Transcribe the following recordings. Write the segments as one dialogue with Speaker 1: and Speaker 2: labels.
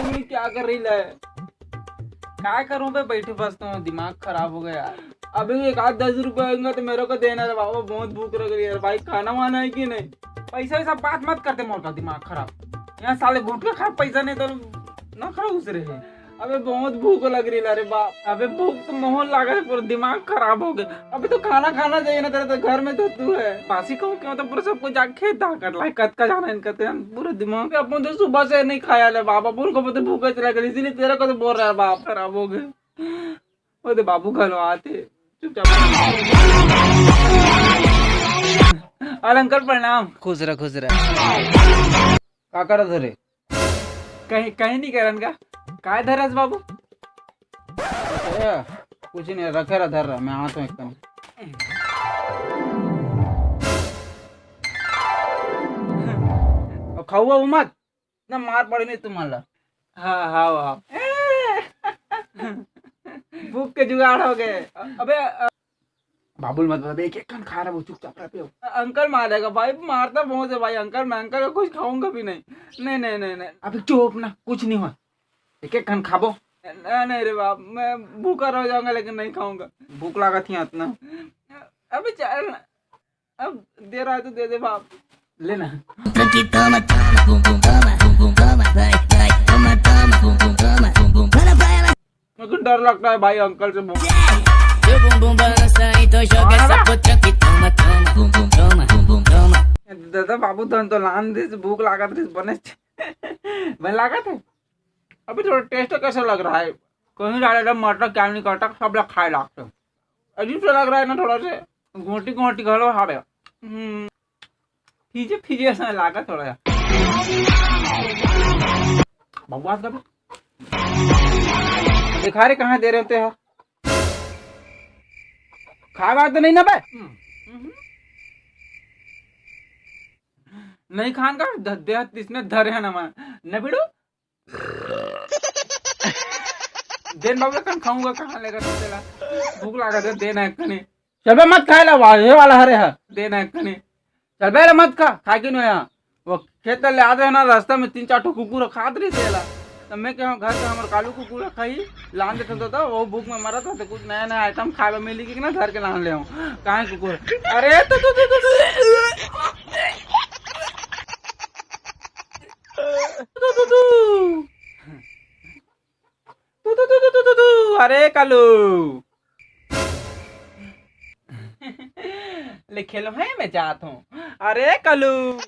Speaker 1: में क्या कर रही है? क्या करूं बे, बैठे फंसता हूँ, दिमाग खराब हो गया यार। अभी एक आध 10 रुपए आएंगे तो मेरे को देना है बाबा, बहुत भूख लग रही है भाई। खाना वाना है कि नहीं? पैसा वैसा बात मत करते, मोटा दिमाग खराब। यहाँ साले घुट के खा, पैसा नहीं तो ना खा उस रहे। अबे बहुत भूख लग रही है, अरे बाप। अबे भूख तो मोहन लगा है, पूरा दिमाग खराब हो गया। अबे तो खाना खाना चाहिए ना, तेरे तो घर में तो तू है। बासी कहूँ क्यों तो पूरा सबको जाके खेत दा कर ला, कद का जाना इनका पूरा दिमाग। अपन तो सुबह से नहीं खाया ले बाबा, पूरे को तो भूखा चला गया, इसीलिए तेरे को तो बोल रहा है बाप खराब हो गए। वो तो बाबू घर आते चुपचाप। और अंकल प्रणाम।
Speaker 2: खुश रह।
Speaker 1: का कर धरे? कहीं कहीं नहीं करन का? काय धरस बाबू? कुछ नहीं, रखे रहा धर रहा, मैं आता हूँ एकदम। खाऊआ मत ना, मार पड़ी नहीं तुम्हाला। हाँ हाँ हाँ। भूख के जुगाड़ हो गए। अबे बाबुल मत बता, एक एक खा रहा है वो, चुपचाप रह पियो। अंकल मारेगा भाई, मारता बहुत है भाई अंकल। मैं अंकल का कुछ खाऊंगा भी नहीं। नहीं नहीं नहीं नहीं, अभी चुप ना, कुछ नहीं हुआ। एक एक खन खाबो। नहीं रे बाप, मैं भूखा रह जाऊंगा लेकिन नहीं खाऊंगा। भूख लगा थी इतना। अबे चल, अब दे रहा है तो दे दे बाप, लेना। मुझे डर लगता है भाई अंकल से। दादा बाबू तो लान दे, भूख लागत रही बने बन लागत है। अभी थोड़ा टेस्ट कैसा लग रहा है? कहीं डाले मटर क्या नहीं करता, सब लोग खाए लागते। अजीब सा लग रहा है ना, थोड़ा से घोटी घोटी घलो हारे। फीजे फीजे ऐसा लागा थोड़ा सा। बकवास कर दिखा रहे, कहाँ दे रहे होते हैं? खावा तो नहीं ना बे? नहीं खान का दे, इसने धरे है ना मैं न बिड़ो। देन बाबू कन खाऊंगा, कहाँ लेकर चला? भूख लगा दे, देना कने। चल बे मत खाए ला, ये वाला हरे है, देना कने। चल बे मत खा, खा के नहीं यहाँ वो खेत ले आते है ना, रास्ता में 3-4 ठो कुकुर खात रही थे। तो मैं क्या घर से हमारे कालू कुकुर खाई लान देता था, वो भूख में मरा था। तो कुछ नया नया आइटम खाए मिली कि ना, घर के लान ले आऊँ। कहाँ कुकुर? अरे अरे कालू ले खेलो है, मैं चाहता हूँ। अरे कालू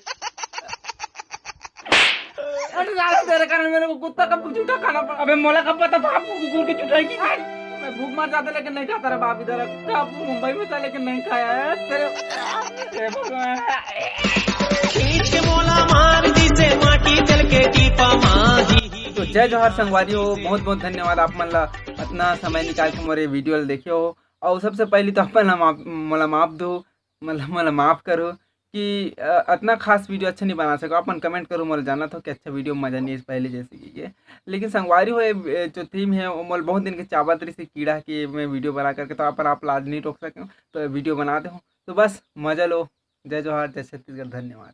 Speaker 1: तेरे कारण मेरे को कुत्ता का जूठा खाना पड़ा। अबे मोला का पता बाप कुकुर की चुटाई की। मैं भूख मार जाता लेकिन नहीं खाता रे बाप। इधर मुंबई में था लेकिन नहीं खाया है तेरे। तो जय जोहार संगवारी हो, बहुत बहुत धन्यवाद आप मन ला इतना समय निकाल के मोरे वीडियो देखे हो। और सबसे पहले तो अपन मला माफ दो, मला माफ करो कि इतना खास वीडियो अच्छा नहीं बना सका। अपन कमेंट करो, मोला जाना था कि अच्छा वीडियो मजा नहीं है पहले जैसे कि ये। लेकिन संगवारी हो जो थीम है वो मोल बहुत दिन के चाहत रही से कीड़ा कि मैं वीडियो बना करके, तो अपन आप लाज नहीं रोक सके तो वीडियो बनाते हो। तो बस मजा लो। जय जोहार, जय छत्तीसगढ़, धन्यवाद।